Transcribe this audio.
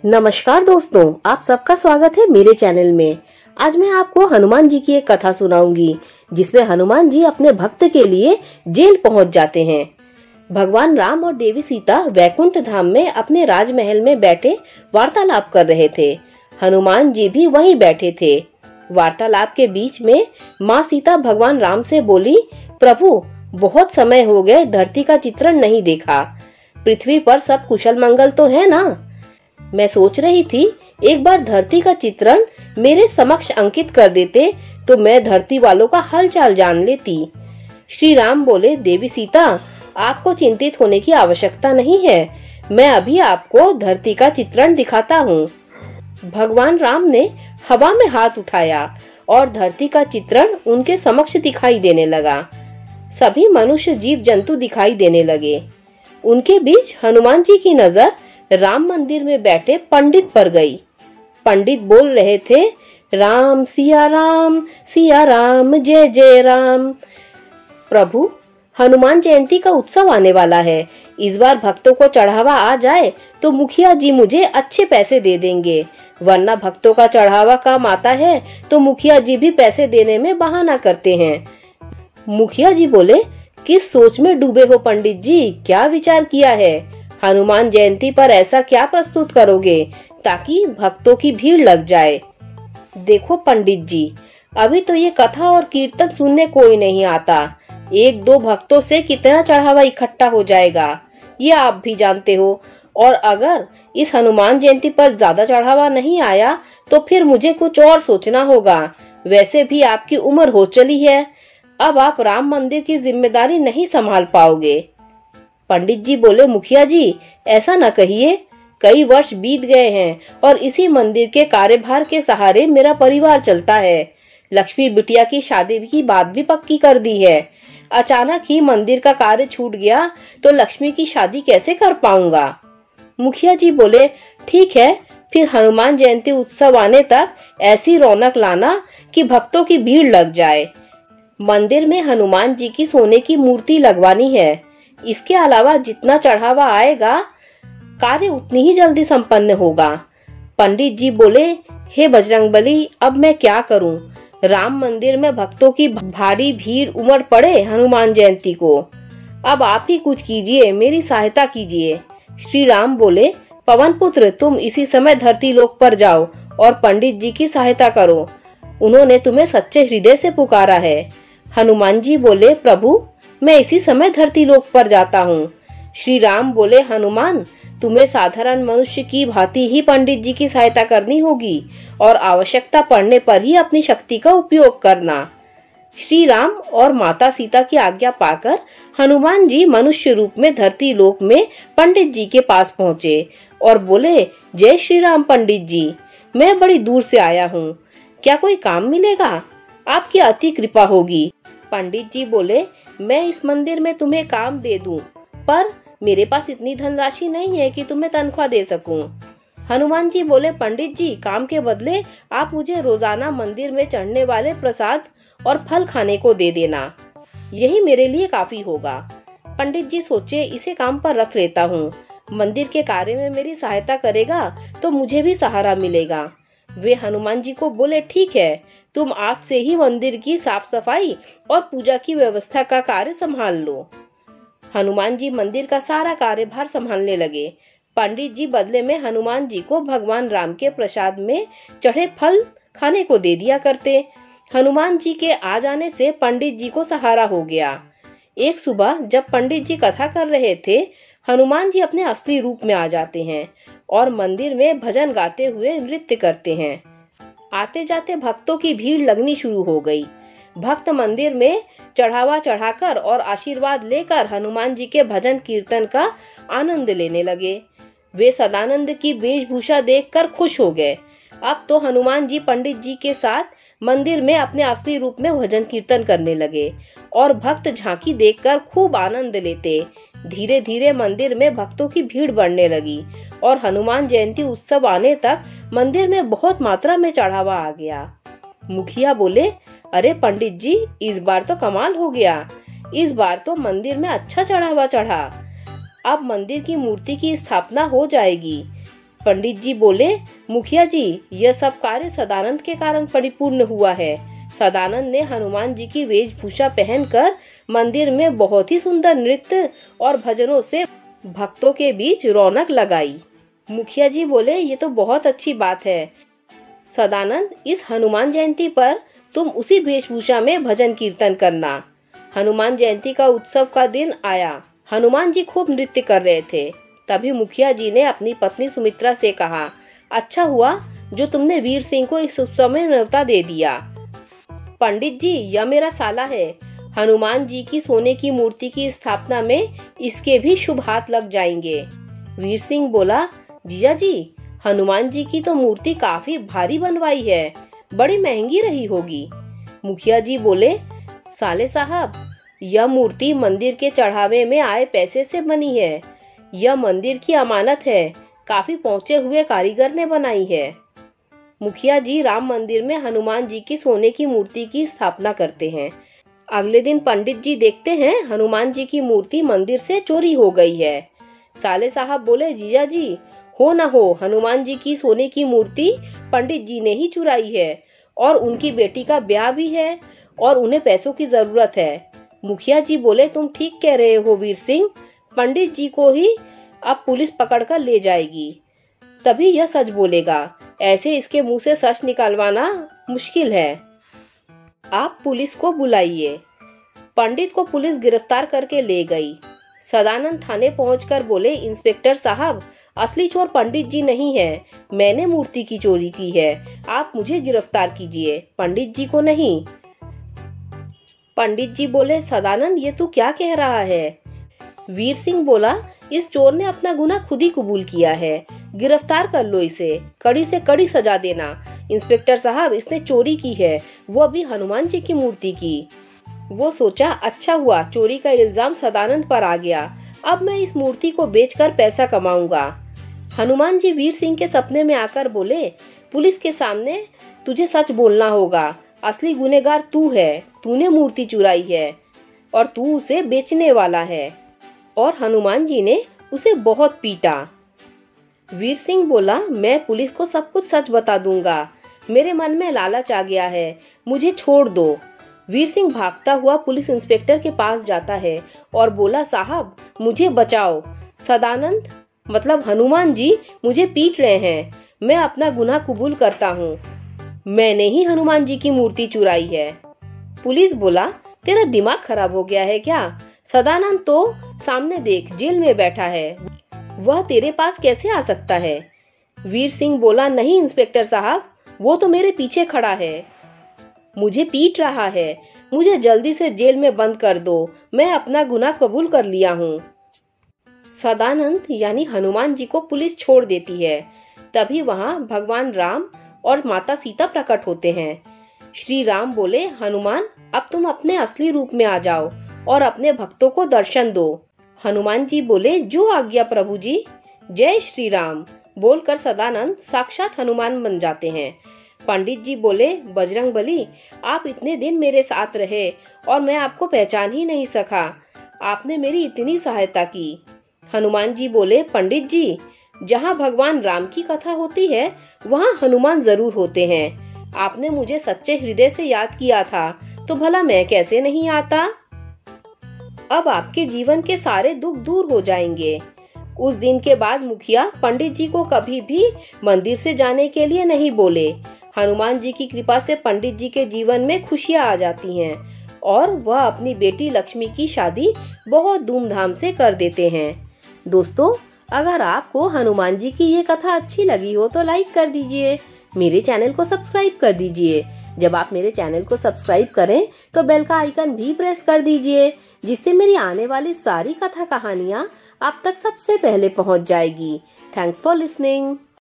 नमस्कार दोस्तों, आप सबका स्वागत है मेरे चैनल में। आज मैं आपको हनुमान जी की एक कथा सुनाऊंगी जिसमें हनुमान जी अपने भक्त के लिए जेल पहुंच जाते हैं। भगवान राम और देवी सीता वैकुंठ धाम में अपने राजमहल में बैठे वार्तालाप कर रहे थे। हनुमान जी भी वहीं बैठे थे। वार्तालाप के बीच में माँ सीता भगवान राम से बोली, प्रभु बहुत समय हो गए धरती का चित्रण नहीं देखा। पृथ्वी पर सब कुशल मंगल तो है ना? मैं सोच रही थी एक बार धरती का चित्रण मेरे समक्ष अंकित कर देते तो मैं धरती वालों का हालचाल जान लेती। श्री राम बोले, देवी सीता आपको चिंतित होने की आवश्यकता नहीं है, मैं अभी आपको धरती का चित्रण दिखाता हूँ। भगवान राम ने हवा में हाथ उठाया और धरती का चित्रण उनके समक्ष दिखाई देने लगा। सभी मनुष्य जीव जंतु दिखाई देने लगे। उनके बीच हनुमान जी की नजर राम मंदिर में बैठे पंडित पर गई। पंडित बोल रहे थे, राम सिया राम जय जय राम। प्रभु हनुमान जयंती का उत्सव आने वाला है। इस बार भक्तों को चढ़ावा आ जाए तो मुखिया जी मुझे अच्छे पैसे दे देंगे, वरना भक्तों का चढ़ावा कम आता है तो मुखिया जी भी पैसे देने में बहाना करते हैं। मुखिया जी बोले, किस सोच में डूबे हो पंडित जी, क्या विचार किया है? हनुमान जयंती पर ऐसा क्या प्रस्तुत करोगे ताकि भक्तों की भीड़ लग जाए? देखो पंडित जी, अभी तो ये कथा और कीर्तन सुनने कोई नहीं आता। एक दो भक्तों से कितना चढ़ावा इकट्ठा हो जाएगा ये आप भी जानते हो। और अगर इस हनुमान जयंती पर ज्यादा चढ़ावा नहीं आया तो फिर मुझे कुछ और सोचना होगा। वैसे भी आपकी उम्र हो चली है, अब आप राम मंदिर की जिम्मेदारी नहीं संभाल पाओगे। पंडित जी बोले, मुखिया जी ऐसा न कहिए, कई वर्ष बीत गए हैं और इसी मंदिर के कार्यभार के सहारे मेरा परिवार चलता है। लक्ष्मी बिटिया की शादी की बात भी पक्की कर दी है। अचानक ही मंदिर का कार्य छूट गया तो लक्ष्मी की शादी कैसे कर पाऊंगा? मुखिया जी बोले, ठीक है, फिर हनुमान जयंती उत्सव आने तक ऐसी रौनक लाना कि भक्तों की भीड़ लग जाए। मंदिर में हनुमान जी की सोने की मूर्ति लगवानी है। इसके अलावा जितना चढ़ावा आएगा कार्य उतनी ही जल्दी संपन्न होगा। पंडित जी बोले, हे बजरंगबली, अब मैं क्या करूं? राम मंदिर में भक्तों की भारी भीड़ उमड़ पड़े हनुमान जयंती को। अब आप ही कुछ कीजिए, मेरी सहायता कीजिए। श्री राम बोले, पवन पुत्र तुम इसी समय धरती लोक पर जाओ और पंडित जी की सहायता करो। उन्होंने तुम्हें सच्चे हृदय से पुकारा है। हनुमान जी बोले, प्रभु मैं इसी समय धरती लोक पर जाता हूँ। श्री राम बोले, हनुमान तुम्हें साधारण मनुष्य की भांति ही पंडित जी की सहायता करनी होगी और आवश्यकता पड़ने पर ही अपनी शक्ति का उपयोग करना। श्री राम और माता सीता की आज्ञा पाकर हनुमान जी मनुष्य रूप में धरती लोक में पंडित जी के पास पहुँचे और बोले, जय श्री राम पंडित जी, मैं बड़ी दूर से आया हूँ, क्या कोई काम मिलेगा? आपकी अति कृपा होगी। पंडित जी बोले, मैं इस मंदिर में तुम्हें काम दे दूं, पर मेरे पास इतनी धनराशि नहीं है कि तुम्हें तनख्वाह दे सकूं। हनुमान जी बोले, पंडित जी काम के बदले आप मुझे रोजाना मंदिर में चढ़ने वाले प्रसाद और फल खाने को दे देना, यही मेरे लिए काफी होगा। पंडित जी सोचे, इसे काम पर रख लेता हूँ, मंदिर के कार्य में मेरी सहायता करेगा तो मुझे भी सहारा मिलेगा। वे हनुमान जी को बोले, ठीक है, तुम आज से ही मंदिर की साफ सफाई और पूजा की व्यवस्था का कार्य संभाल लो। हनुमान जी मंदिर का सारा कार्यभार संभालने लगे। पंडित जी बदले में हनुमान जी को भगवान राम के प्रसाद में चढ़े फल खाने को दे दिया करते। हनुमान जी के आ जाने से पंडित जी को सहारा हो गया। एक सुबह जब पंडित जी कथा कर रहे थे, हनुमान जी अपने असली रूप में आ जाते हैं और मंदिर में भजन गाते हुए नृत्य करते हैं। आते जाते भक्तों की भीड़ लगनी शुरू हो गई। भक्त मंदिर में चढ़ावा चढ़ाकर और आशीर्वाद लेकर हनुमान जी के भजन कीर्तन का आनंद लेने लगे। वे सदानंद की वेशभूषा देखकर खुश हो गए। अब तो हनुमान जी पंडित जी के साथ मंदिर में अपने असली रूप में भजन कीर्तन करने लगे और भक्त झांकी देखकर खूब आनंद लेते। धीरे धीरे मंदिर में भक्तों की भीड़ बढ़ने लगी और हनुमान जयंती उत्सव आने तक मंदिर में बहुत मात्रा में चढ़ावा आ गया। मुखिया बोले, अरे पंडित जी इस बार तो कमाल हो गया, इस बार तो मंदिर में अच्छा चढ़ावा चढ़ा। अब मंदिर की मूर्ति की स्थापना हो जाएगी। पंडित जी बोले, मुखिया जी, यह सब कार्य सदानंद के कारण परिपूर्ण हुआ है। सदानंद ने हनुमान जी की वेशभूषा पहनकर मंदिर में बहुत ही सुंदर नृत्य और भजनों से भक्तों के बीच रौनक लगाई। मुखिया जी बोले, ये तो बहुत अच्छी बात है। सदानंद, इस हनुमान जयंती पर तुम उसी वेशभूषा में भजन कीर्तन करना। हनुमान जयंती का उत्सव का दिन आया। हनुमान जी खूब नृत्य कर रहे थे। तभी मुखिया जी ने अपनी पत्नी सुमित्रा से कहा, अच्छा हुआ जो तुमने वीर सिंह को इस उत्सव में न्योता दे दिया। पंडित जी, यह मेरा साला है। हनुमान जी की सोने की मूर्ति की स्थापना में इसके भी शुभ हाथ लग जाएंगे। वीर सिंह बोला, जीजा जी, हनुमान जी की तो मूर्ति काफी भारी बनवाई है, बड़ी महंगी रही होगी। मुखिया जी बोले, साले साहब, यह मूर्ति मंदिर के चढ़ावे में आए पैसे से बनी है। यह मंदिर की अमानत है, काफी पहुंचे हुए कारीगर ने बनाई है। मुखिया जी राम मंदिर में हनुमान जी की सोने की मूर्ति की स्थापना करते हैं। अगले दिन पंडित जी देखते हैं हनुमान जी की मूर्ति मंदिर से चोरी हो गई है। साले साहब बोले, जीजा जी, हो न हो हनुमान जी की सोने की मूर्ति पंडित जी ने ही चुराई है और उनकी बेटी का ब्याह भी है और उन्हें पैसों की जरूरत है। मुखिया जी बोले, तुम ठीक कह रहे हो वीर सिंह, पंडित जी को ही अब पुलिस पकड़कर ले जाएगी, तभी यह सच बोलेगा। ऐसे इसके मुंह से सच निकालवाना मुश्किल है। आप पुलिस को बुलाइए। पंडित को पुलिस गिरफ्तार करके ले गई। सदानंद थाने पहुंचकर बोले, इंस्पेक्टर साहब, असली चोर पंडित जी नहीं है, मैंने मूर्ति की चोरी की है। आप मुझे गिरफ्तार कीजिए, पंडित जी को नहीं। पंडित जी बोले, सदानंद, ये तू क्या कह रहा है? वीर सिंह बोला, इस चोर ने अपना गुनाह खुद ही कबूल किया है, गिरफ्तार कर लो इसे, कड़ी से कड़ी सजा देना। इंस्पेक्टर साहब, इसने चोरी की है, वो भी हनुमान जी की मूर्ति की। वो सोचा, अच्छा हुआ चोरी का इल्जाम सदानंद पर आ गया, अब मैं इस मूर्ति को बेचकर पैसा कमाऊंगा। हनुमान जी वीर सिंह के सपने में आकर बोले, पुलिस के सामने तुझे सच बोलना होगा, असली गुनहगार तू है, तूने मूर्ति चुराई है और तू उसे बेचने वाला है। और हनुमान जी ने उसे बहुत पीटा। वीर सिंह बोला, मैं पुलिस को सब कुछ सच बता दूंगा, मेरे मन में लालच आ गया है, मुझे छोड़ दो। वीर सिंह भागता हुआ पुलिस इंस्पेक्टर के पास जाता है और बोला, साहब, मुझे बचाओ, सदानंद मतलब हनुमान जी मुझे पीट रहे हैं, मैं अपना गुनाह कबूल करता हूँ, मैंने ही हनुमान जी की मूर्ति चुराई है। पुलिस बोला, तेरा दिमाग खराब हो गया है क्या? सदानंद तो सामने देख, जेल में बैठा है, वह तेरे पास कैसे आ सकता है? वीर सिंह बोला, नहीं इंस्पेक्टर साहब, वो तो मेरे पीछे खड़ा है, मुझे पीट रहा है, मुझे जल्दी से जेल में बंद कर दो, मैं अपना गुनाह कबूल कर लिया हूँ। सदानंद यानी हनुमान जी को पुलिस छोड़ देती है। तभी वहाँ भगवान राम और माता सीता प्रकट होते हैं। श्री राम बोले, हनुमान, अब तुम अपने असली रूप में आ जाओ और अपने भक्तों को दर्शन दो। हनुमान जी बोले, जो आज्ञा प्रभु जी। जय श्री राम बोलकर सदानंद साक्षात हनुमान बन जाते हैं। पंडित जी बोले, बजरंगबली, आप इतने दिन मेरे साथ रहे और मैं आपको पहचान ही नहीं सका, आपने मेरी इतनी सहायता की। हनुमान जी बोले, पंडित जी, जहाँ भगवान राम की कथा होती है वहाँ हनुमान जरूर होते हैं। आपने मुझे सच्चे हृदय से याद किया था तो भला मैं कैसे नहीं आता। अब आपके जीवन के सारे दुख दूर हो जाएंगे। उस दिन के बाद मुखिया पंडित जी को कभी भी मंदिर से जाने के लिए नहीं बोले। हनुमान जी की कृपा से पंडित जी के जीवन में खुशियां आ जाती हैं और वह अपनी बेटी लक्ष्मी की शादी बहुत धूमधाम से कर देते हैं। दोस्तों, अगर आपको हनुमान जी की ये कथा अच्छी लगी हो तो लाइक कर दीजिए, मेरे चैनल को सब्सक्राइब कर दीजिए। जब आप मेरे चैनल को सब्सक्राइब करें तो बेल का आइकन भी प्रेस कर दीजिए, जिससे मेरी आने वाली सारी कथा कहानियाँ आप तक सबसे पहले पहुँच जाएगी। Thanks for listening.